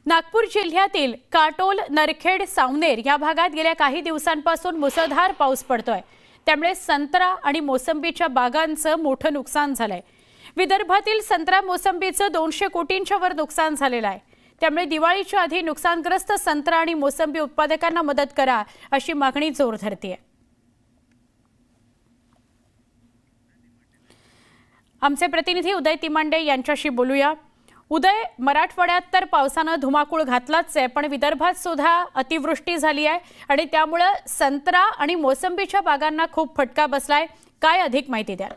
नागपूर जिल्ह्यातील काटोल, नरखेड, सावनेर या भागात गेल्या काही दिवसांपासून मुसळधार पाऊस पडतोय। त्यामुळे संत्रा आणि मोसंबीच्या बागांचं मोठं नुकसान झालंय। विदर्भातील संत्रा मोसंबीचं 200 कोटींच्या वर नुकसान झालेलं आहे। त्यामुळे दिवाळीच्या आधी नुकसानग्रस्त संत्रा आणि मोसंबी उत्पादकांना मदत करा अशी मागणी जोर धरतेय। आमचे प्रतिनिधी उदय तिमांडे यांच्याशी बोलूया। उदय, मराठवाड्यात तर पावसानं धुमाकूळ घातलाच आहे, पण विदर्भात सुद्धा अतिवृष्टी झाली आहे आणि त्यामुळे संत्रा आणि मोसंबीच्या बागांना खूप फटका बसलाय। काय अधिक माहिती द्या?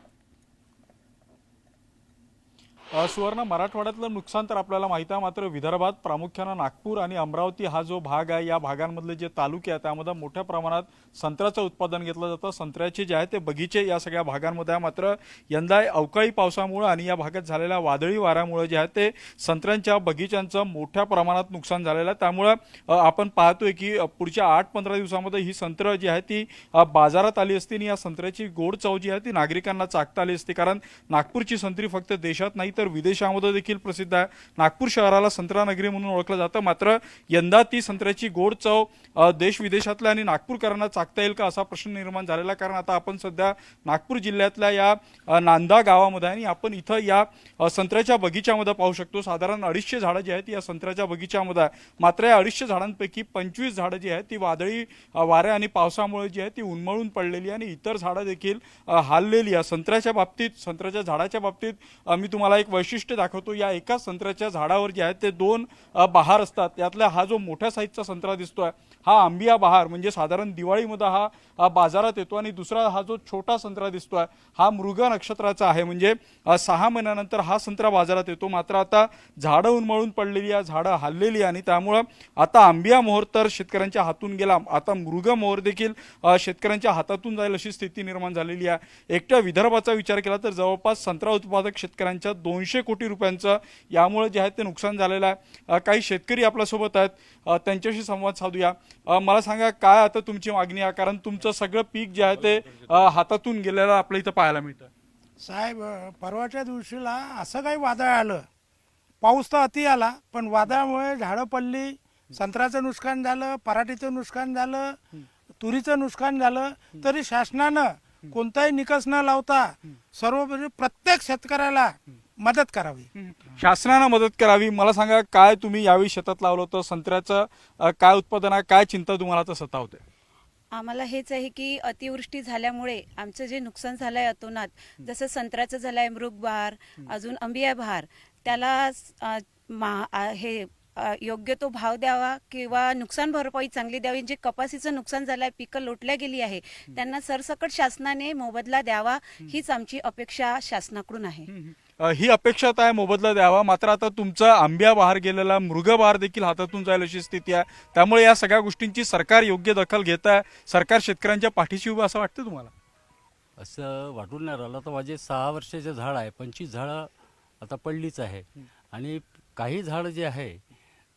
सुवर्ण, मराठवाड्यातलं नुकसान तर आपल्याला माहिती आहे, मात्र विदर्भात प्रामुख्याने नागपूर आणि अमरावती हा जो भाग आहे, या भागांमधले जे तालुके आहेत त्यामध्ये मोठ्या प्रमाणात संत्र्याचं उत्पादन घेतलं जातं। संत्र्याचे जे आहे ते बगीचे या सगळ्या भागांमध्ये आहे, मात्र यंदा अवकाळी पावसामुळे आणि या भागात झालेल्या वादळी वाऱ्यामुळे जे आहे ते संत्र्यांच्या बगीच्यांचं मोठ्या प्रमाणात नुकसान झालेलं आहे। त्यामुळे आपण पाहतोय की पुढच्या 8-15 दिवसांमध्ये ही संत्र जी आहे ती बाजारात आली असती आणि या संत्र्याची गोड चव जी आहे ती नागरिकांना चाखता आली असती, कारण नागपूरची संत्री फक्त देशात नाही तर विदेशामध्ये देखील प्रसिद्ध आहे। नागपूर शहराला संत्रा नगरी म्हणून ओळखलं जातं, मात्र यंदा ती संत्र्याची गोड चव देश विदेशातल्या आणि नागपूरकरांना चाखता येईल का असा प्रश्न निर्माण झालेला, कारण आता आपण सध्या नागपूर जिल्ह्यातल्या या नांदा गावामध्ये आणि आपण इथं या संत्र्याच्या बगीच्यामध्ये पाहू शकतो। साधारण 250 झाडं जी आहेत या संत्र्याच्या बगीच्यामध्ये आहे, मात्र या 250 झाडांपैकी 25 झाडं जी आहेत ती वादळी वाऱ्या आणि पावसामुळे जी आहे ती उन्मळून पडलेली आणि इतर झाडं देखील हाललेली आहे। संत्र्याच्या बाबतीत, संत्र्याच्या झाडाच्या बाबतीत मी तुम्हाला एक वैशिष्ट्य दाखवतो। या एका संत्र्याच्या झाडावर जे आहेत ते 2 बहार असतात। त्यातला हा जो मोठ्या साईजचा संत्रा दिसतोय हा आंबिया बहार, म्हणजे साधारण दिवाळीमध्ये हा बाजारात येतो, आणि दुसरा हा जो छोटा संत्रा दिसतोय हा मृग नक्षत्राचा आहे, म्हणजे 6 महिन्यानंतर हा संत्रा बाजारात येतो। मात्र आता झाडं उन्मळून पडलेली आहे, झाडं हललेली आणि त्यामुळे आता आंबिया मोहर तर शेतकऱ्यांच्या हातून गेला, आता मृग मोहर देखील शेतकऱ्यांच्या हातातून जाईल अशी स्थिती निर्माण झालेली आहे। एकट्या विदर्भाचा विचार केला तर जवळपास संत्रा उत्पादक शेतकऱ्यांच्या 200 कोटी रुपयांचं यामुळे जे आहे ते नुकसान झालेलं आहे। काही शेतकरी आपल्यासोबत आहेत, त्यांच्याशी संवाद साधूया। मला सांगा, काय आता तुमची मागणी आहे, कारण तुमचं सगळं पीक जे आहे ते हातातून गेलेलं आपल्या इथं पाहायला मिळतं। साहेब, परवाच्या दिवशीला असं काही वादळ आलं, पाऊस तर अति आला, पण वादळामुळे झाडं पडली, संत्र्याचं नुकसान झालं, पराठीचं नुकसान झालं, तुरीचं नुकसान झालं, तरी शासनानं कोणताही निकष न लावता प्रत्येक शेतकऱ्याला मदत करावी, शासनानं मदत करावी। मला सांगा, काय तुम्ही यावेळी शेतात लावलं होतं संत्र्याचं, काय उत्पादन आहे, काय चिंता तुम्हाला तर सतावते? आम्हाला हेच आहे की अतिवृष्टी झाल्यामुळे आमचं जे नुकसान झालंय अतोनात, जसं संत्र्याचं झालंय मृगबहार, अजून अंबिया बहार, त्याला हे योग्य तो भाव द्यावा किंवा नुकसान भरपाई चांगली द्यावी। जे कपासीचं नुकसान झालंय, पिकं लोटल्या गेली आहे, त्यांना सरसकट शासनाने मोबदला द्यावा, हीच आमची अपेक्षा शासनाकडून आहे। ही अपेक्षा आहे मोबदला द्यावा, मात्र आता तुमचा आंबिया बहार गेलेला मृग बहार देखील हातातून जाईल अशी स्थिती आहे। त्यामुळे या सगळ्या गोष्टींची सरकार योग्य दखल घेत आहे, सरकार शेतकऱ्यांच्या पाठीशी उभं असं वाटतं तुम्हाला? असं वाटून नाही राहिलं तर माझे 6 वर्षाचे झाड आहे, 25 झाडं आता पडलीच आहे, आणि काही झाडं जे आहे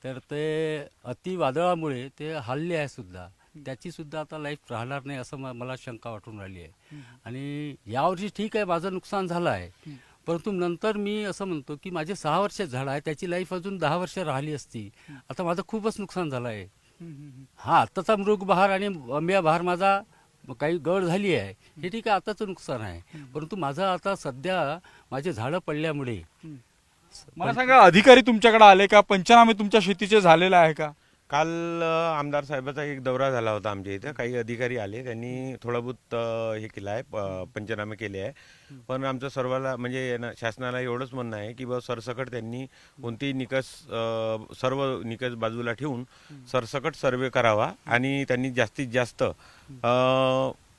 तर ते अति वादळामुळे ते हलले आहे सुद्धा, त्याची सुद्धा आता लाईफ राहणार नाही असं मला शंका वाटून राहिली आहे। आणि यावर्षी ठीक आहे, माझं नुकसान झालं आहे, परंतु नंतर मी असं म्हणतो की माझे 6 वर्षाचे झाड आहे, त्याची लाईफ अजून 10 वर्ष राहिली असती, आता माझं खूपच नुकसान झालं आहे। हा आत्ताचा मृग बहार आणि अंबिया बहार माझा काही गड झाली आहे, हे ठीक आहे, आताचं नुकसान आहे, परंतु माझं आता सध्या माझे झाडं पडल्यामुळे। मला सांगा, अधिकारी तुमच्याकडे आले का? पंचनामे तुमच्या शेतीचे झालेले आहे का? काल आमदार साहेबाचा एक दौरा झाला होता आमच्या इथं, काही अधिकारी आले, त्यांनी थोडं बहुत हे केलं आहे, पंचनामे केले आहे, पण आमचं सर्वाला म्हणजे शासनाला एवढंच म्हणणं आहे की सरसकट त्यांनी कोणतेही निकष, सर्व निकष बाजूला ठेवून सरसकट सर्वे करावा आणि त्यांनी जास्तीत जास्त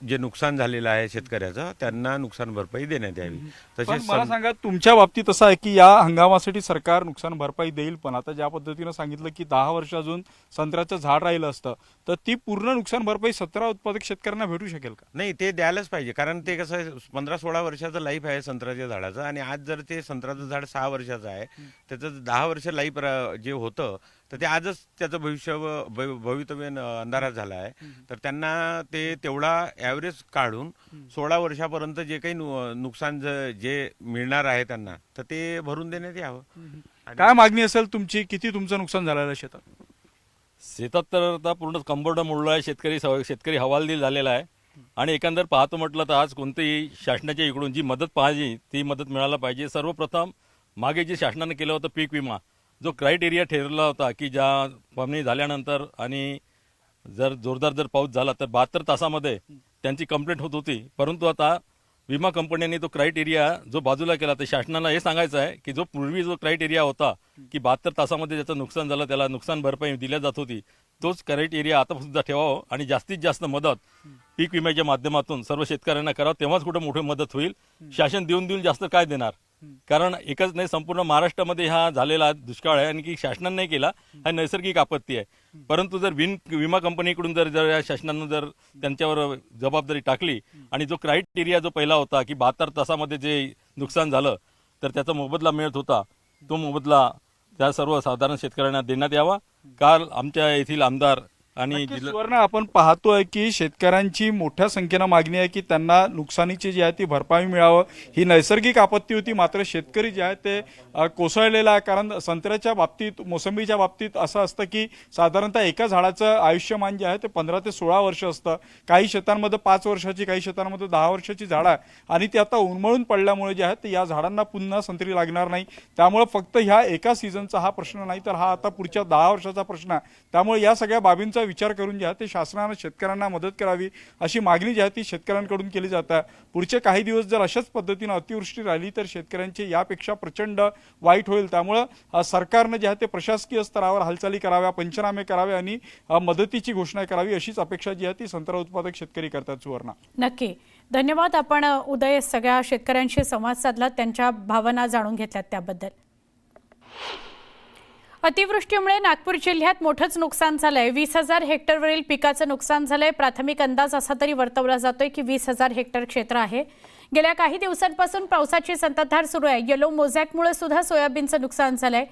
जे नुकसान झालेलं आहे शेतकऱ्याचं त्यांना नुकसान भरपाई देण्यात यावी। तसेच मला सांगा, तुमच्या बाबतीत असं आहे की या हंगामासाठी सरकार नुकसान भरपाई देईल, पण आता ज्या पद्धतीनं सांगितलं की 10 वर्ष अजून संत्र्याचं झाड राहिलं असतं तर ती पूर्ण नुकसान भरपाई 17 उत्पादक शेतकऱ्यांना भेटू शकेल का? नाही, ते द्यायलाच पाहिजे, कारण ते कसं आहे, 15-16 वर्षाचं लाईफ आहे संत्र्याच्या झाडाचं, आणि आज जर ते संत्र्याचं झाड 6 वर्षाचं आहे, त्याचं 10 वर्ष लाईफ जे होतं तर ते आजच त्याचं भवितव्य अंधारात झालं आहे, तर त्यांना ते तेवढा ॲव्हरेज काढून 16 वर्षापर्यंत जे काही नुकसान जे मिळणार आहे त्यांना, तर ते भरून देण्यात यावं। काय मागणी असेल तुमची? किती तुमचं नुकसान झालेलं आहे शेतात? शेतात तर आता पूर्ण कंबरड मोडलं आहे. शेतकरी हवालदिल झालेला आहे. आणि एकंदर पाहतो म्हटलं तर आज कोणतेही शासनाच्या इकडून जी मदत पाहिजे ती मदत मिळायला पाहिजे. सर्वप्रथम मागे जे शासनाने केलं होतं पीक विमा, जो क्रायटेरिया ठरला होता की ज्या पाहणी झाल्यानंतर आणि जर जोरदार पाऊस झाला तर 72 तासामध्ये त्यांची कंप्लेंट होत होती. परंतु आता विमा कंपन्यांनी तो क्रायटेरिया जो बाजूला केला, तर शासनाला हे सांगायचं आहे की जो पूर्वी जो क्रायटेरिया होता की 72 तासामध्ये ज्याचं नुकसान झालं त्याला नुकसान भरपाई दिल्या जात होती, तोच क्रायटेरिया आता सुद्धा ठेवावं आणि जास्तीत जास्त मदत पीक विम्याच्या माध्यमातून सर्व शेतकऱ्यांना करावं. तेव्हाच कुठे मोठी मदत होईल. शासन देऊन जास्त काय देणार? कारण एकच नाही, संपूर्ण महाराष्ट्रामध्ये हा झालेला दुष्काळ आहे आणि की शासनाने नाही केला, हा नैसर्गिक आपत्ती आहे. परंतु जर विमा कंपनीकडून जर या शासनानं जर त्यांच्यावर जबाबदारी टाकली आणि जो क्रायटेरिया जो पहिला होता की 72 तासामध्ये जे नुकसान झालं तर त्याचा मोबदला मिळत होता, तो मोबदला त्या सर्वसाधारण शेतकऱ्यांना देण्यात यावा. काल आमच्या येथील आमदार आणि सुवर्ण आपण पाहतोय की शेतकऱ्यांची मोठ्या संख्येनं मागणी आहे की त्यांना नुकसानीची जी आहे ती भरपाई मिळावं. ही नैसर्गिक आपत्ती होती, मात्र शेतकरी जे आहे ते कोसळलेला आहे. कारण संत्र्याच्या बाबतीत, मोसंबीच्या बाबतीत असं असतं की साधारणतः एका झाडाचं आयुष्यमान जे आहे ते 15 ते 16 वर्ष असतं. काही शेतांमध्ये 5 वर्षाची, काही शेतांमध्ये 10 वर्षाची झाडं आहे आणि ती आता उन्मळून पडल्यामुळे जे आहे ते या झाडांना पुन्हा संत्री लागणार नाही. त्यामुळे फक्त ह्या एका सीझनचा हा प्रश्न नाही, तर हा आता पुढच्या 10 वर्षाचा प्रश्न आहे. त्यामुळे या सगळ्या बाबींचा विचार करून जे आहे ते शासनाने शेतकऱ्यांना मदत करावी अशी मागणी जी आहे ती शेतकऱ्यांकडून केली जात आहे. पुढचे काही दिवस जर अशाच पद्धतीने अतिवृष्टी राहिली तर शेतकऱ्यांची यापेक्षा प्रचंड वाईट होईल. त्यामुळे सरकारने जे आहे ते प्रशासकीय स्तरावर हालचाली कराव्या, पंचनामे करावे आणि मदतीची घोषणा करावी अशीच अपेक्षा जी आहे ती संत्रा उत्पादक शेतकरी करतात. सुवर्णा, नक्की धन्यवाद. आपण उदय सगळ्या शेतकऱ्यांशी संवाद साधला, त्यांच्या भावना जाणून घेतल्यात त्याबद्दल. अतिवृष्टीमुळे नागपूर जिल्ह्यात मोठंच नुकसान झालंय. 20,000 हेक्टरवरील पिकाचं नुकसान झालंय. प्राथमिक अंदाज असा तरी वर्तवला जातोय की 20,000 हेक्टर क्षेत्र आहे. गेल्या काही दिवसांपासून पावसाची संततधार सुरू आहे. येलो मोझॅकमुळे सुद्धा सोयाबीनचं नुकसान झालंय.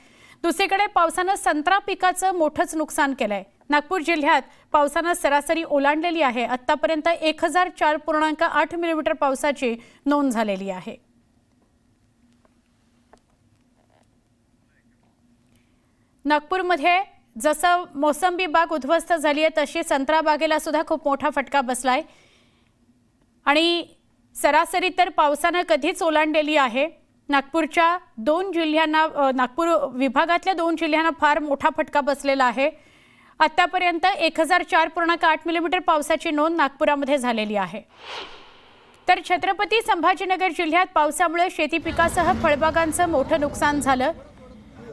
दुसरीकडे पावसानं संत्रा पिकाचं मोठंच नुकसान केलंय. नागपूर जिल्ह्यात पावसानं सरासरी ओलांडलेली आहे. आतापर्यंत 1004.8 मिलीमीटर पावसाची नोंद झालेली आहे. नागपूरमध्ये जसं मोसंबी बाग उद्ध्वस्त झाली आहे तशी संत्रा बागेला सुद्धा खूप मोठा फटका बसलाय आणि सरासरी तर पावसानं कधीच ओलांडलेली आहे. नागपूरच्या 2 जिल्ह्यांना, नागपूर विभागातल्या 2 जिल्ह्यांना फार मोठा फटका बसलेला आहे. आतापर्यंत 1004.8 मिलीमीटर पावसाची नोंद नागपुरामध्ये झालेली आहे. तर छत्रपती संभाजीनगर जिल्ह्यात पावसामुळे शेती पिकासह फळबागांचं मोठं नुकसान झालं.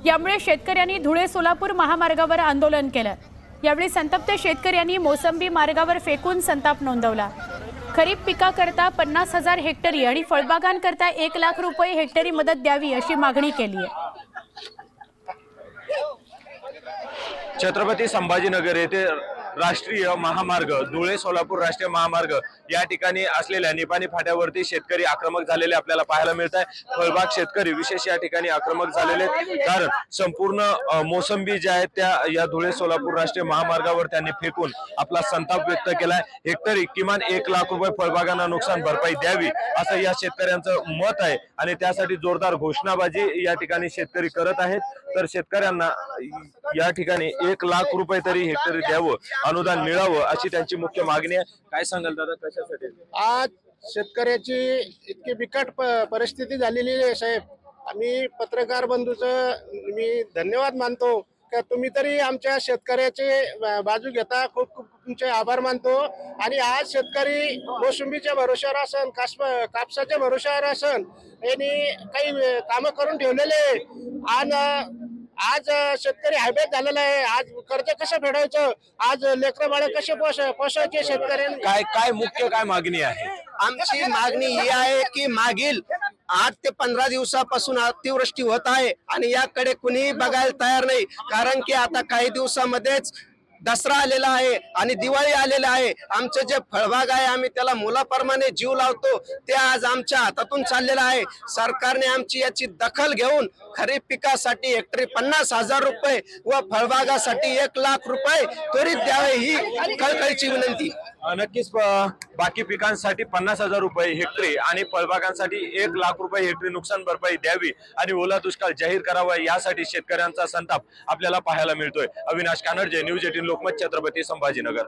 यामुळे शेतकऱ्यांनी धुळे सोलापूर महामार्गावर आंदोलन केलं. यावेळी संतप्त शेतकऱ्यांनी मोसंबी मार्गावर फेकून संताप नोंदवला. खरीप पिकाकरता 50,000 हेक्टरी आणि फळबागांकरता 1 लाख रुपये हेक्टरी मदत द्यावी अशी मागणी केली आहे. छत्रपती संभाजीनगर येथे राष्ट्रीय महामार्ग, धुळे सोलापूर राष्ट्रीय महामार्ग या ठिकाणी असलेल्या निपाणी फाट्यावरती शेतकरी आक्रमक झालेले आपल्याला पाहायला मिळत आहे. फळबाग शेतकरी विशेष या ठिकाणी आक्रमक झालेले आहेत, कारण संपूर्ण मोसंबी ज्या आहेत त्या या धुळे सोलापूर राष्ट्रीय महामार्गावर त्यांनी फेकून आपला संताप व्यक्त केलाय. हेक्टरी किमान 1 लाख रुपये फळबागांना नुकसान भरपाई द्यावी असं या शेतकऱ्यांचं मत आहे आणि त्यासाठी जोरदार घोषणाबाजी या ठिकाणी शेतकरी करत आहेत. तर शेतकऱ्यांना या ठिकाणी 1 लाख रुपये तरी हेक्टरी द्यावं, अनुदान मिळावं अशी त्यांची मुख्य मागणी आहे. काय सांगाल दादा, कशासाठी आज शेतकऱ्याची इतकी बिकट परिस्थिती झालेली आहे साहेब? आम्ही पत्रकार बंधूचं मी धन्यवाद मानतो का तुम्ही तरी आमच्या शेतकऱ्याचे बाजू घेता. खूप खूप तुमचे आभार मानतो. आणि आज शेतकरी मोसंबीच्या भरोश्यावर असन, कापसाच्या भरोश्यावर असन, यांनी काही कामं करून ठेवलेले आणि आज शेतकरी हायबेट झालेला आहे. आज कर्ज कसं फेडायचं, आज लेकरं बाळ कसे पोषायचे शेतकऱ्यांनी, काय मुख्य काय मागणी आहे? आमची मागणी ही आहे की मागील 8 ते 15 दिवसापासून अतिवृष्टी होत आहे आणि याकडे कुणीही बघायला तयार नाही. कारण की आता काही दिवसामध्येच दसरा आलेला आहे आणि दिवाळी आलेला आहे. आमचे जे फळबाग आहे आम्ही त्याला मुलाप्रमाणे जीव लावतो, ते आज आमच्या हातातून चाललेलं आहे. सरकारने आमची याची दखल घेऊन खरीप पिकासाठी हेक्टरी 50,000 रुपये व फळबागासाठी 1,00,000 रुपये त्वरित द्यावे ही कळकळीची विनंती. नक्कीच बाकी पिकांसाठी 50,000 रुपये हेक्टरी आणि फळबागांसाठी 1,00,000 रुपये हेक्टरी नुकसान भरपाई द्यावी आणि ओला दुष्काळ जाहीर करावा यासाठी शेतकऱ्यांचा संताप आपल्याला पाहायला मिळतोय. अविनाश कानडजे, न्यूज 18 लोकमत, छत्रपती संभाजीनगर.